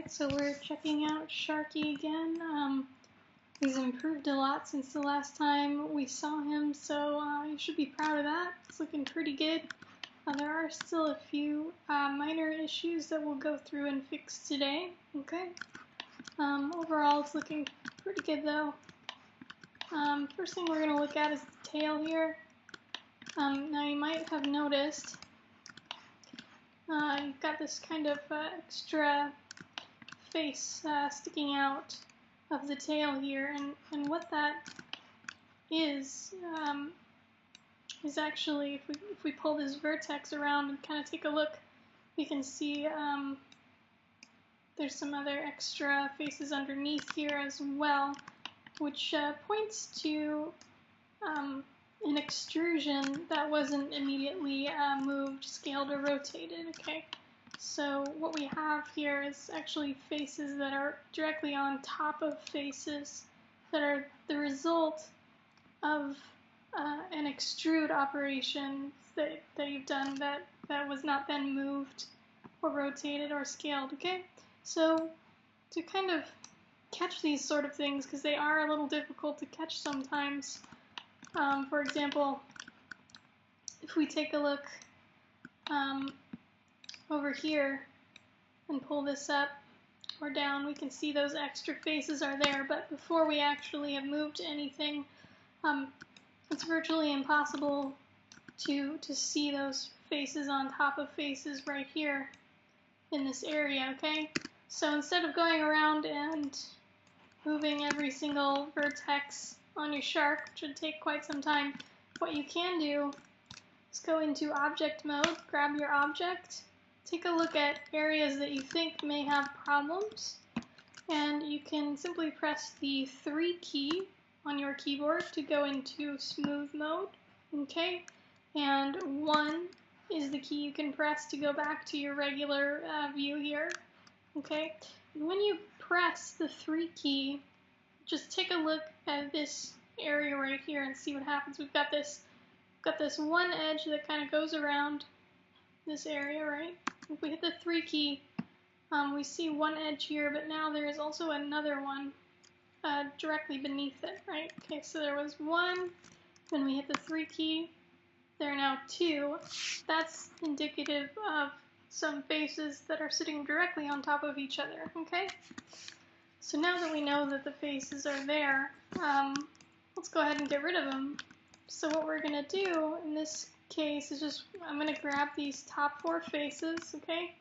Alright, so we're checking out Sharky again. He's improved a lot since the last time we saw him, so you should be proud of that. It's looking pretty good. There are still a few minor issues that we'll go through and fix today, okay? Overall, it's looking pretty good though. First thing we're going to look at is the tail here. Now you might have noticed you've got this kind of extra face sticking out of the tail here, and what that is actually, if we pull this vertex around and kind of take a look, we can see there's some other extra faces underneath here as well, which points to an extrusion that wasn't immediately moved, scaled, or rotated, okay? So what we have here is actually faces that are directly on top of faces that are the result of an extrude operation that you've done that was not then moved or rotated or scaled, okay? So to kind of catch these sort of things, because they are a little difficult to catch sometimes, for example, if we take a look over here and pull this up or down, we can see those extra faces are there, but before we actually have moved anything, it's virtually impossible to see those faces on top of faces right here in this area, okay? So instead of going around and moving every single vertex on your shark, which would take quite some time, what you can do is go into object mode, grab your object, take a look at areas that you think may have problems, and you can simply press the 3 key on your keyboard to go into smooth mode, okay? And 1 is the key you can press to go back to your regular view here, okay? And when you press the 3 key, just take a look at this area right here and see what happens. We've got this one edge that kind of goes around this area, right? If we hit the 3 key, we see one edge here, but now there is also another one directly beneath it, right? Okay, so there was 1, when we hit the 3 key, there are now 2. That's indicative of some faces that are sitting directly on top of each other, okay? So now that we know that the faces are there, let's go ahead and get rid of them. So what we're going to do in this case is I'm going to grab these top 4 faces, okay?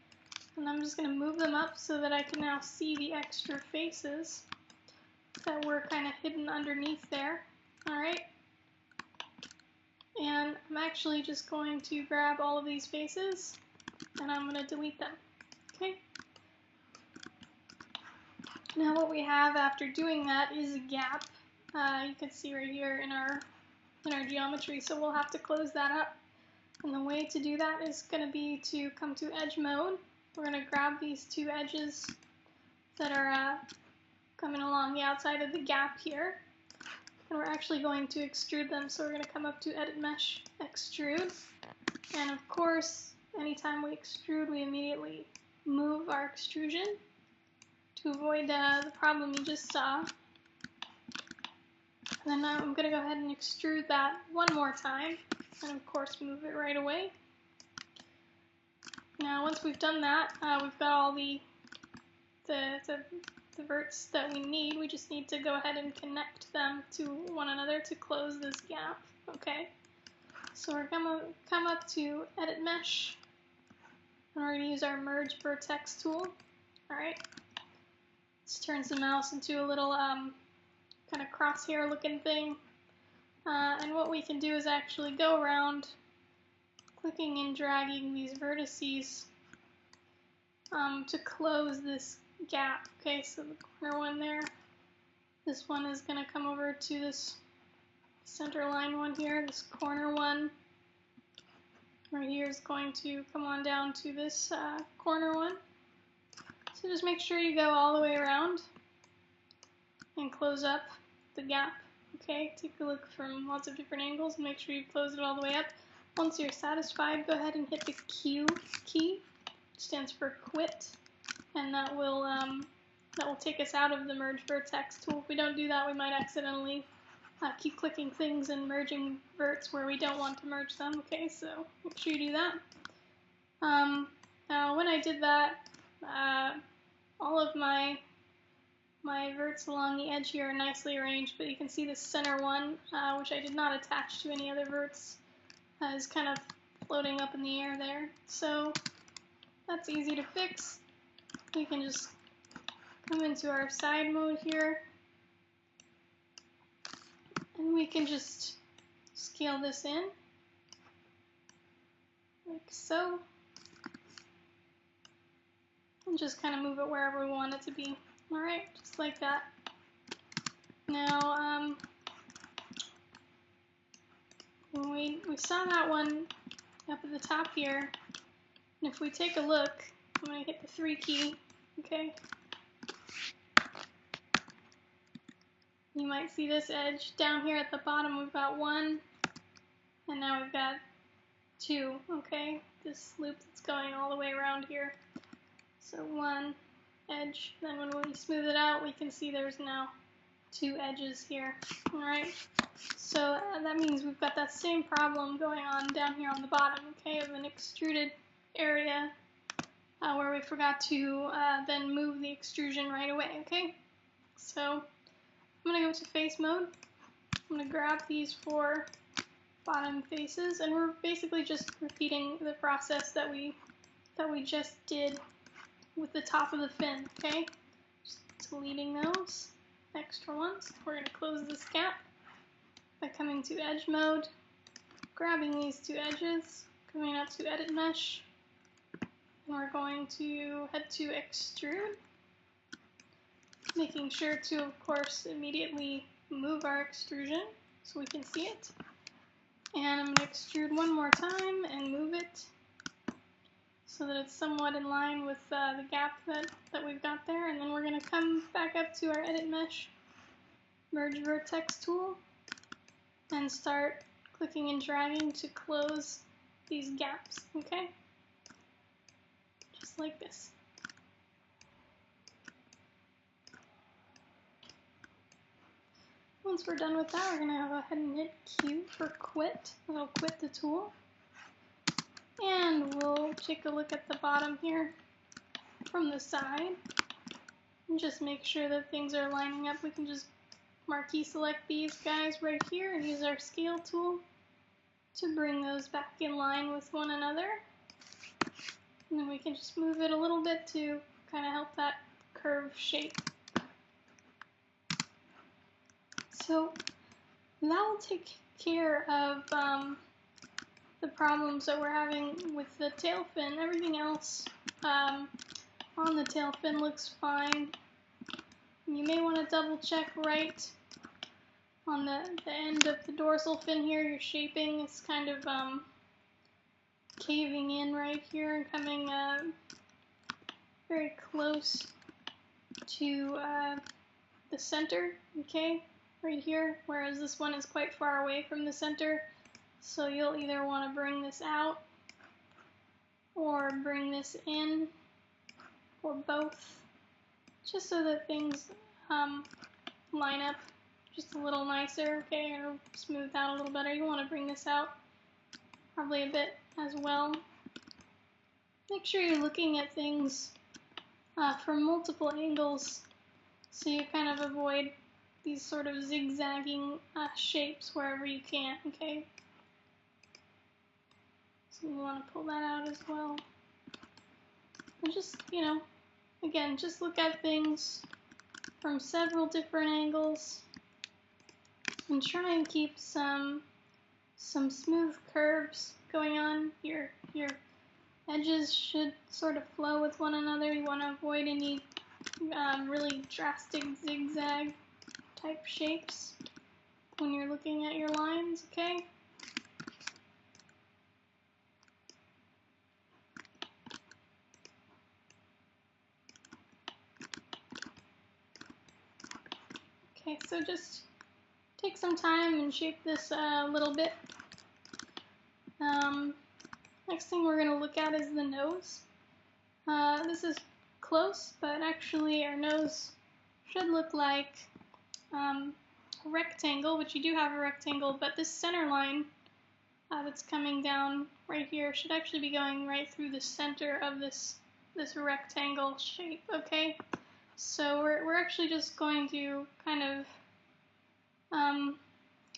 And I'm just going to move them up so that I can now see the extra faces that were kind of hidden underneath there, alright? And I'm actually just going to grab all of these faces and I'm going to delete them, okay? Now what we have after doing that is a gap. You can see right here in our geometry, so we'll have to close that up. And the way to do that is going to be to come to edge mode. We're going to grab these 2 edges that are coming along the outside of the gap here, and we're actually going to extrude them. So we're going to come up to edit mesh, extrude, and of course anytime we extrude we immediately move our extrusion to avoid the problem you just saw. And then I'm going to go ahead and extrude that one more time, and of course move it right away. Now once we've done that, we've got all the verts that we need. We just need to go ahead and connect them to one another to close this gap, okay? So we're going to come up to edit mesh, and we're going to use our merge vertex tool, alright? This turns the mouse into a little kind of crosshair looking thing, and what we can do is actually go around clicking and dragging these vertices to close this gap, okay? So the corner one there, this one is going to come over to this center line one here, this corner one right here is going to come on down to this corner one. So just make sure you go all the way around and close up the gap, okay? Take a look from lots of different angles and make sure you close it all the way up. Once you're satisfied, go ahead and hit the Q key, which stands for quit, and that will take us out of the merge vertex tool. If we don't do that, we might accidentally keep clicking things and merging verts where we don't want to merge them. Okay, so make sure you do that. Now when I did that, all of my verts along the edge here are nicely arranged, but you can see the center one, which I did not attach to any other verts, is kind of floating up in the air there. So that's easy to fix. We can just come into our side mode here, and we can just scale this in, like so, and just kind of move it wherever we want it to be. Alright, just like that. Now, when we saw that one up at the top here, and if we take a look, I'm going to hit the 3 key, okay? You might see this edge. Down here at the bottom we've got 1, and now we've got 2, okay? This loop that's going all the way around here. So 1 edge, then when we smooth it out, we can see there's now 2 edges here, alright? So that means we've got that same problem going on down here on the bottom, okay, of an extruded area where we forgot to then move the extrusion right away, okay? So I'm going to go to face mode. I'm going to grab these 4 bottom faces, and we're basically just repeating the process that we just did with the top of the fin, okay? Just deleting those extra ones. We're going to close this gap by coming to edge mode, grabbing these 2 edges, coming up to edit mesh, and we're going to head to extrude, making sure to, of course, immediately move our extrusion so we can see it. And I'm going to extrude one more time and move it so that it's somewhat in line with the gap that we've got there. And then we're going to come back up to our edit mesh, merge vertex tool, and start clicking and dragging to close these gaps, okay? Just like this. Once we're done with that, we're going to go ahead and hit Q for quit. It'll quit the tool. And we'll take a look at the bottom here from the side and just make sure that things are lining up. We can just marquee select these guys right here and use our scale tool to bring those back in line with one another. And then we can just move it a little bit to kind of help that curve shape. So that will take care of the problems that we're having with the tail fin. Everything else on the tail fin looks fine. You may want to double check right on the end of the dorsal fin here. Your shaping is kind of caving in right here and coming very close to the center, okay, right here, whereas this one is quite far away from the center. So you'll either want to bring this out or bring this in, or both, just so that things line up just a little nicer, okay, or smooth out a little better. You want to bring this out probably a bit as well. Make sure you're looking at things from multiple angles so you kind of avoid these sort of zigzagging shapes wherever you can, okay? So you want to pull that out as well. And just, you know, again, just look at things from several different angles and try and keep some smooth curves going on. Your edges should sort of flow with one another. You want to avoid any really drastic zigzag type shapes when you're looking at your lines, okay? Okay, so just take some time and shape this a little bit. Next thing we're going to look at is the nose. This is close, but actually our nose should look like a rectangle, which you do have a rectangle, but this center line that's coming down right here should actually be going right through the center of this rectangle shape, okay? So we're actually just going to kind of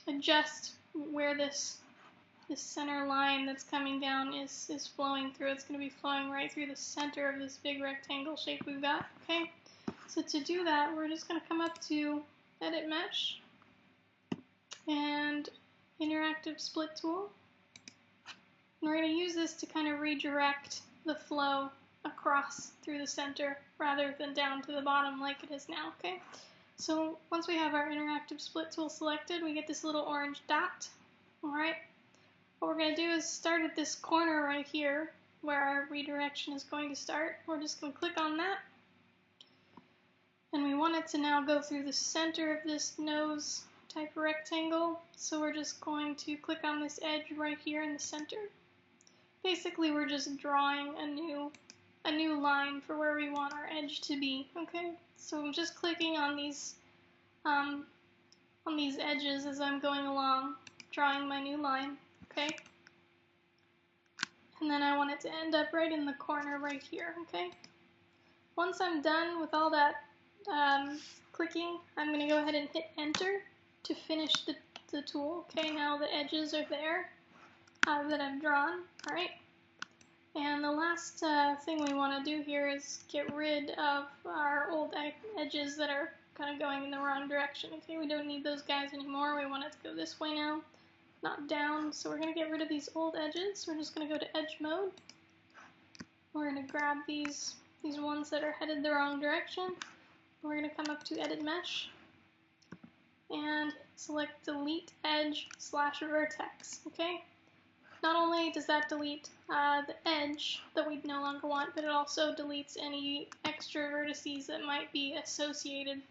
adjust where this center line that's coming down is flowing through. It's going to be flowing right through the center of this big rectangle shape we've got, okay? So to do that, we're just going to come up to Edit Mesh and Interactive Split Tool. And we're going to use this to kind of redirect the flow across through the center rather than down to the bottom like it is now, okay? So once we have our Interactive Split Tool selected, we get this little orange dot, alright? What we're going to do is start at this corner right here where our redirection is going to start. We're just going to click on that. And we want it to now go through the center of this nose type rectangle. So we're just going to click on this edge right here in the center. Basically, we're just drawing a new line for where we want our edge to be, okay? So I'm just clicking on these edges as I'm going along, drawing my new line, okay? And then I want it to end up right in the corner right here, okay? Once I'm done with all that clicking, I'm going to go ahead and hit Enter to finish the tool, okay? Now the edges are there that I've drawn, alright? And the last thing we want to do here is get rid of our old edges that are kind of going in the wrong direction, okay? We don't need those guys anymore. We want it to go this way now, not down. So we're going to get rid of these old edges. We're just going to go to Edge Mode. We're going to grab these ones that are headed the wrong direction. We're going to come up to Edit Mesh and select Delete Edge / Vertex, okay? Not only does that delete the edge that we no longer want, but it also deletes any extra vertices that might be associated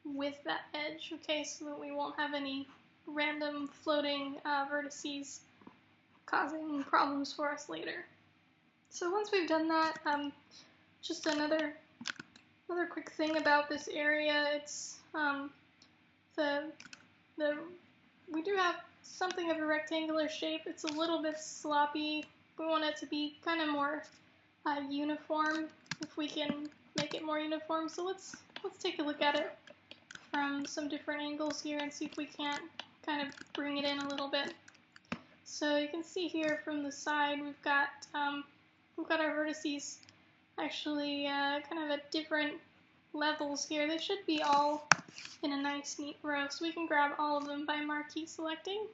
with that edge, okay, so that we won't have any random floating vertices causing problems for us later. So once we've done that, just another quick thing about this area, it's we do have something of a rectangular shape. It's a little bit sloppy. We want it to be kind of more uniform, if we can make it more uniform. So let's take a look at it from some different angles here and see if we can't kind of bring it in a little bit. So you can see here from the side we've got our vertices actually kind of at different levels here. They should be all in a nice neat row, so we can grab all of them by marquee selecting.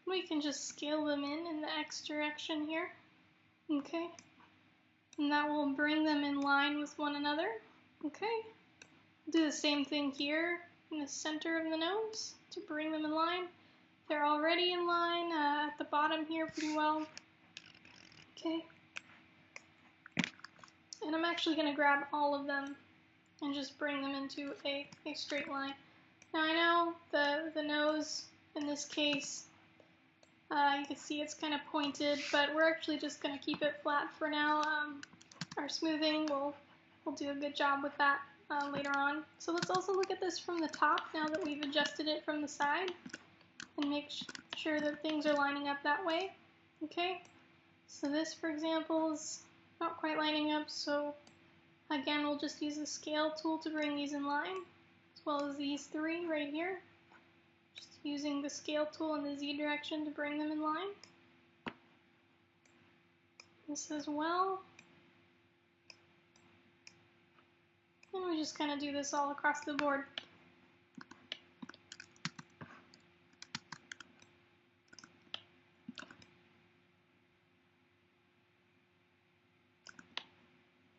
We can just scale them in the X direction here, okay? And that will bring them in line with one another, okay? Do the same thing here in the center of the nose to bring them in line. They're already in line at the bottom here pretty well, okay? And I'm actually going to grab all of them and just bring them into a straight line. Now I know the nose in this case, you can see it's kind of pointed, but we're actually just going to keep it flat for now. Our smoothing will do a good job with that later on. So let's also look at this from the top now that we've adjusted it from the side and make sure that things are lining up that way. Okay, so this, for example, is not quite lining up, so again, we'll just use the scale tool to bring these in line, as well as these three right here. Just using the scale tool in the Z direction to bring them in line. This as well. And we just kind of do this all across the board.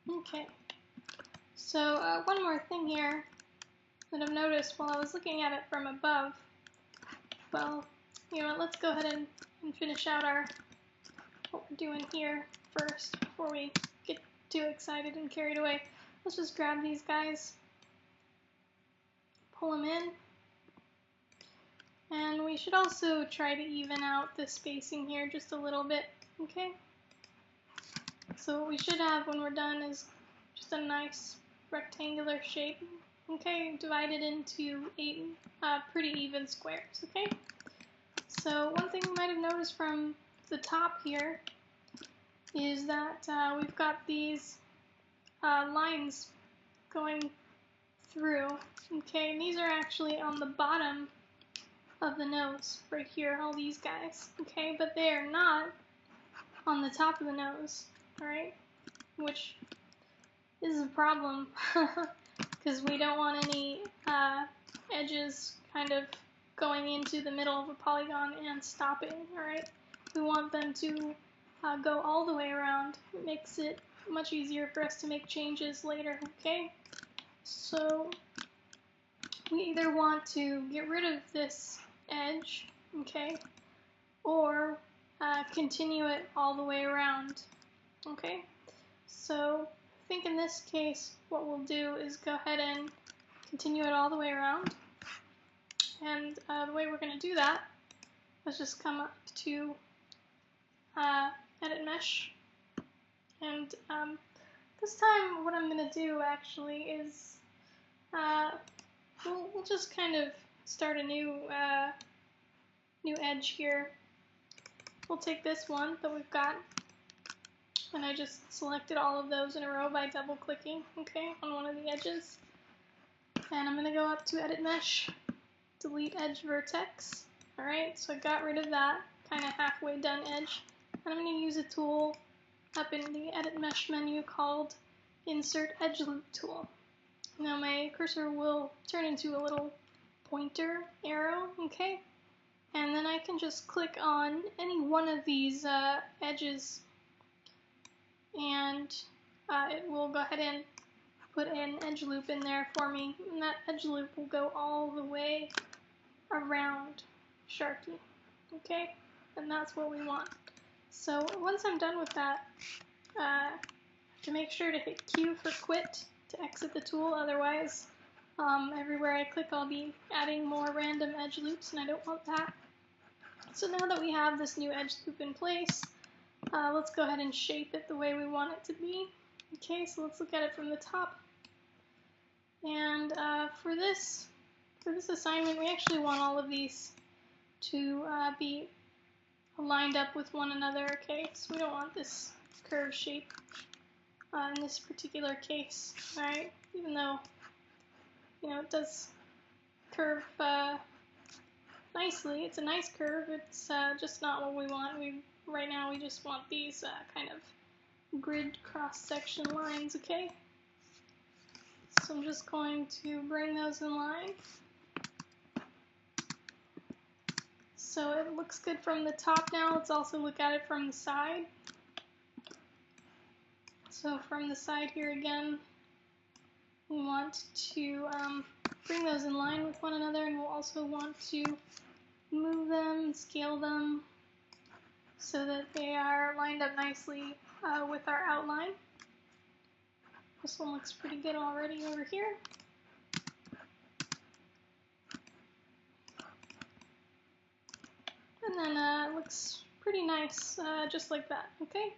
Okay. So one more thing here that I've noticed while I was looking at it from above. Well, you know what, let's go ahead and finish out what we're doing here first before we get too excited and carried away. Let's just grab these guys, pull them in, and we should also try to even out the spacing here just a little bit, okay? So what we should have when we're done is just a nice rectangular shape. Okay, divided into 8 pretty even squares. Okay. So one thing you might have noticed from the top here is that we've got these lines going through. Okay, and these are actually on the bottom of the nose, right here, all these guys. Okay, but they are not on the top of the nose, alright? Which is a problem, because we don't want any edges kind of going into the middle of a polygon and stopping, alright? We want them to go all the way around. It makes it much easier for us to make changes later, okay? So we either want to get rid of this edge, okay, or continue it all the way around, okay? So I think in this case what we'll do is go ahead and continue it all the way around. And the way we're going to do that is just come up to Edit Mesh. And this time what I'm going to do actually is we'll just kind of start a new edge here. We'll take this one that we've got, and I just selected all of those in a row by double clicking, okay, on one of the edges. And I'm going to go up to Edit Mesh, delete Edge Vertex. Alright, so I got rid of that kind of halfway done edge. And I'm going to use a tool up in the Edit Mesh menu called Insert Edge Loop Tool. Now my cursor will turn into a little pointer arrow, okay? And then I can just click on any one of these edges, and it will go ahead and put an edge loop in there for me, and that edge loop will go all the way around Sharky, okay? And that's what we want. So once I'm done with that, to make sure to hit Q for quit to exit the tool, otherwise everywhere I click I'll be adding more random edge loops, and I don't want that. So now that we have this new edge loop in place, let's go ahead and shape it the way we want it to be. Okay, so let's look at it from the top. And for this assignment, we actually want all of these to be lined up with one another, okay? So we don't want this curved shape in this particular case, alright? Even though, you know, it does curve nicely. It's a nice curve. It's just not what we want. Right now we just want these kind of grid cross-section lines, okay? So I'm just going to bring those in line. So it looks good from the top now. Let's also look at it from the side. So from the side here again, we want to bring those in line with one another, and we'll also want to move them and scale them so that they are lined up nicely with our outline. This one looks pretty good already over here. And then it looks pretty nice just like that, okay?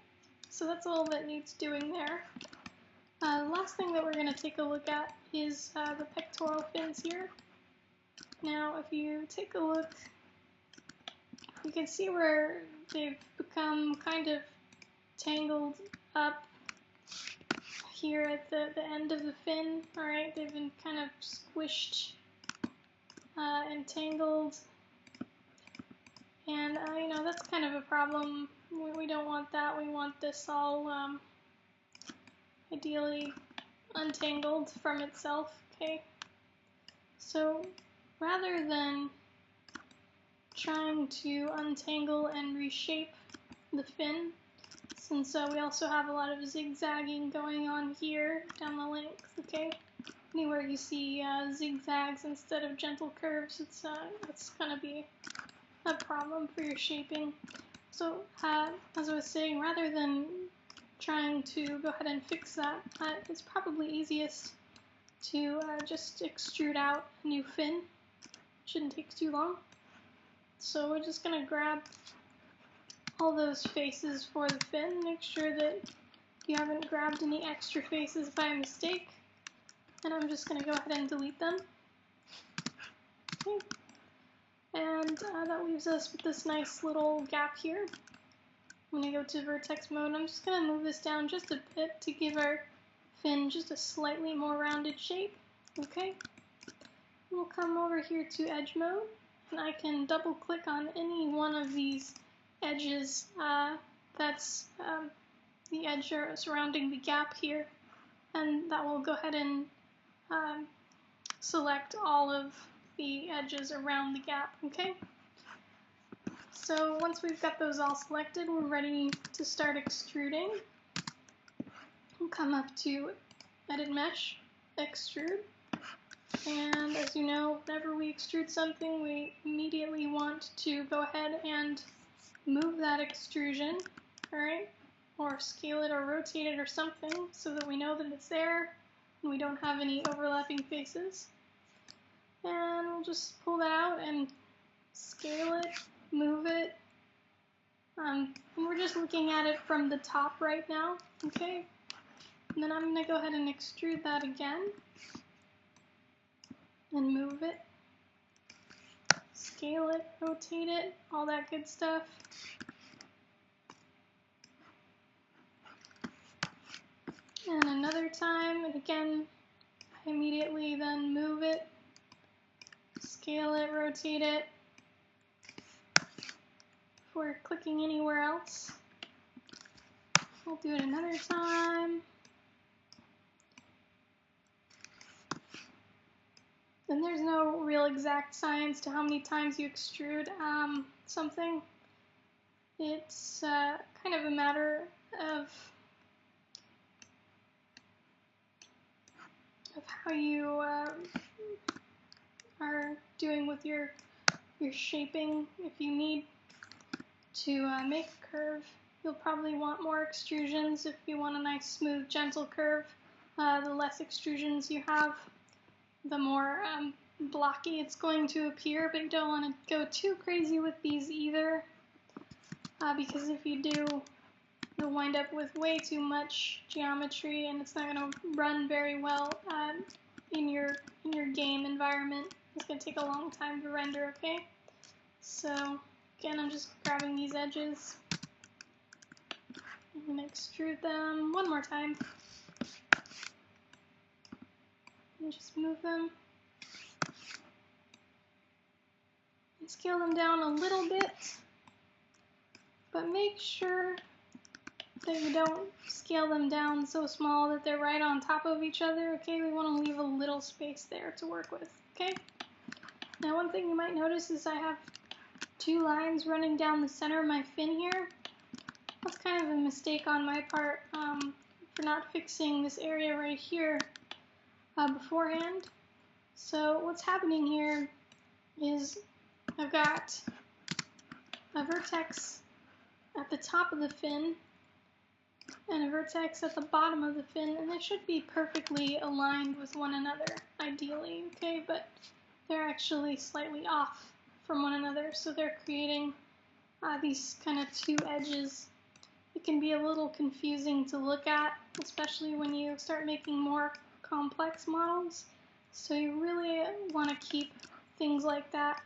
So that's all that needs doing there. The last thing that we're going to take a look at is the pectoral fins here. Now if you take a look, you can see where they've become kind of tangled up here at the end of the fin, alright? They've been kind of squished and tangled, and you know, that's kind of a problem. We don't want that. We want this all ideally untangled from itself, okay? So rather than trying to untangle and reshape the fin, since we also have a lot of zigzagging going on here down the length, okay? Anywhere you see zigzags instead of gentle curves, it's going to be a problem for your shaping. So as I was saying, rather than trying to go ahead and fix that, it's probably easiest to just extrude out a new fin. Shouldn't take too long. So we're just going to grab all those faces for the fin, make sure that you haven't grabbed any extra faces by mistake. And I'm just going to go ahead and delete them. Okay. And that leaves us with this nice little gap here. I'm going to go to vertex mode. I'm just going to move this down just a bit to give our fin just a slightly more rounded shape. Okay. We'll come over here to edge mode, and I can double click on any one of these edges that's the edge surrounding the gap here, and that will go ahead and select all of the edges around the gap. Okay. So once we've got those all selected, we're ready to start extruding. We'll come up to Edit Mesh, Extrude, and as you know, whenever we extrude something, we immediately want to go ahead and move that extrusion, alright, or scale it or rotate it or something so that we know that it's there and we don't have any overlapping faces. And we'll just pull that out and scale it, move it. And we're just looking at it from the top right now, okay? And then I'm going to go ahead and extrude that again and move it, scale it, rotate it, all that good stuff. And another time, and again, I immediately then move it, scale it, rotate it, before clicking anywhere else. I'll do it another time. And there's no real exact science to how many times you extrude something. It's kind of a matter of how you are doing with your shaping. If you need to make a curve, you'll probably want more extrusions. If you want a nice, smooth, gentle curve, the less extrusions you have, the more blocky it's going to appear, but you don't want to go too crazy with these either, because if you do, you'll wind up with way too much geometry and it's not going to run very well in your game environment. It's going to take a long time to render, okay? So again, I'm just grabbing these edges. I'm going to extrude them one more time. And just move them. And scale them down a little bit. But make sure that you don't scale them down so small that they're right on top of each other, okay? We want to leave a little space there to work with, okay? Now one thing you might notice is I have two lines running down the center of my fin here. That's kind of a mistake on my part for not fixing this area right here beforehand. So what's happening here is I've got a vertex at the top of the fin and a vertex at the bottom of the fin, and they should be perfectly aligned with one another, ideally, okay? But they're actually slightly off from one another, so they're creating these kind of two edges. It can be a little confusing to look at, especially when you start making more complex models. So you really want to keep things like that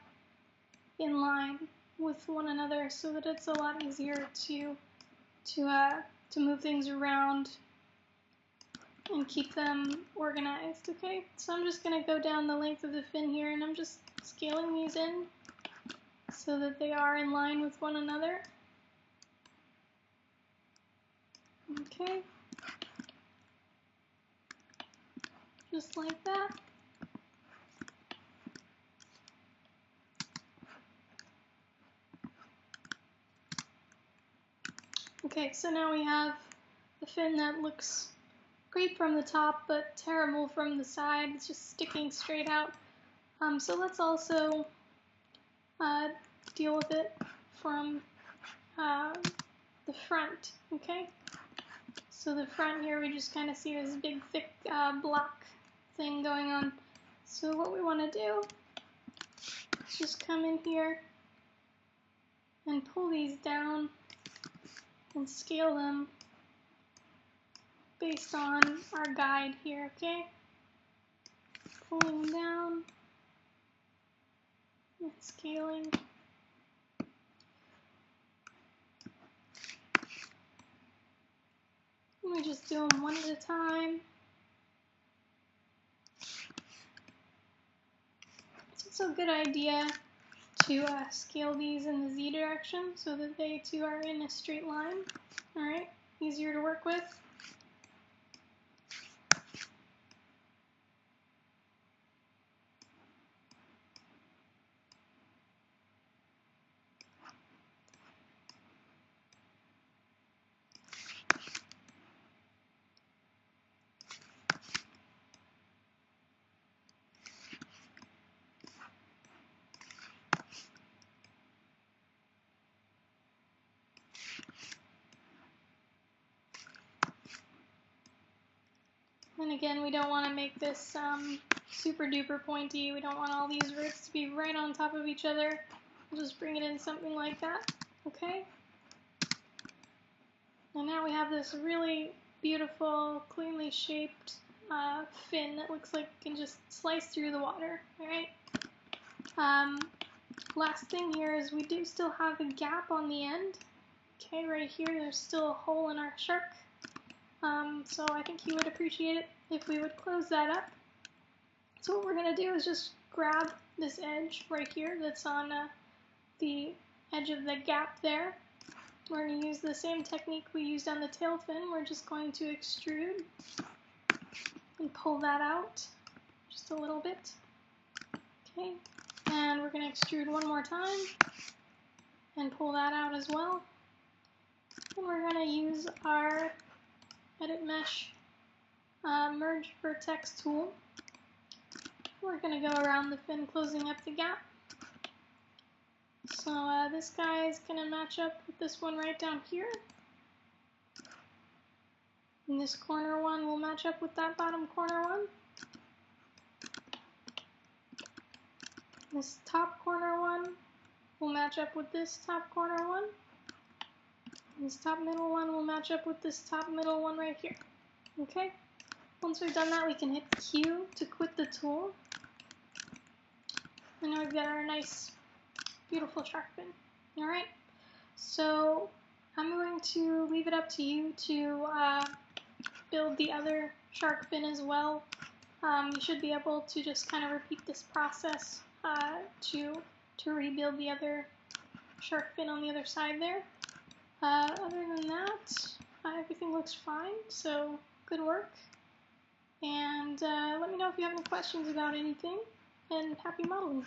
in line with one another so that it's a lot easier to move things around and keep them organized, okay? So I'm just going to go down the length of the fin here, and I'm just scaling these in so that they are in line with one another. Okay. Just like that. Okay, so now we have the fin that looks great from the top, but terrible from the side. It's just sticking straight out. So let's also deal with it from the front, okay? So the front here, we just kind of see this big, thick block thing going on. So what we want to do is just come in here and pull these down and scale them based on our guide here, okay? Pulling them down and scaling. And we just do them one at a time. So it's a good idea to scale these in the Z direction so that they too are in a straight line. Alright, easier to work with. And again, we don't want to make this super duper pointy. We don't want all these roots to be right on top of each other. We'll just bring it in something like that, okay? And now we have this really beautiful, cleanly shaped fin that looks like it can just slice through the water, alright? Last thing here is we do still have a gap on the end. Okay, right here there's still a hole in our shark. So I think he would appreciate it if we would close that up. So what we're going to do is just grab this edge right here that's on the edge of the gap there. We're going to use the same technique we used on the tail fin. We're just going to extrude and pull that out just a little bit. Okay, and we're going to extrude one more time and pull that out as well. And we're going to use our Edit Mesh Merge Vertex tool. We're going to go around the fin, closing up the gap. So this guy is going to match up with this one right down here. And this corner one will match up with that bottom corner one. This top corner one will match up with this top corner one. And this top middle one will match up with this top middle one right here. Okay? Once we've done that, we can hit Q to quit the tool. And now we've got our nice, beautiful shark fin. Alright? So I'm going to leave it up to you to build the other shark fin as well. You should be able to just kind of repeat this process to rebuild the other shark fin on the other side there. Other than that, everything looks fine, so good work. And let me know if you have any questions about anything, and happy modeling.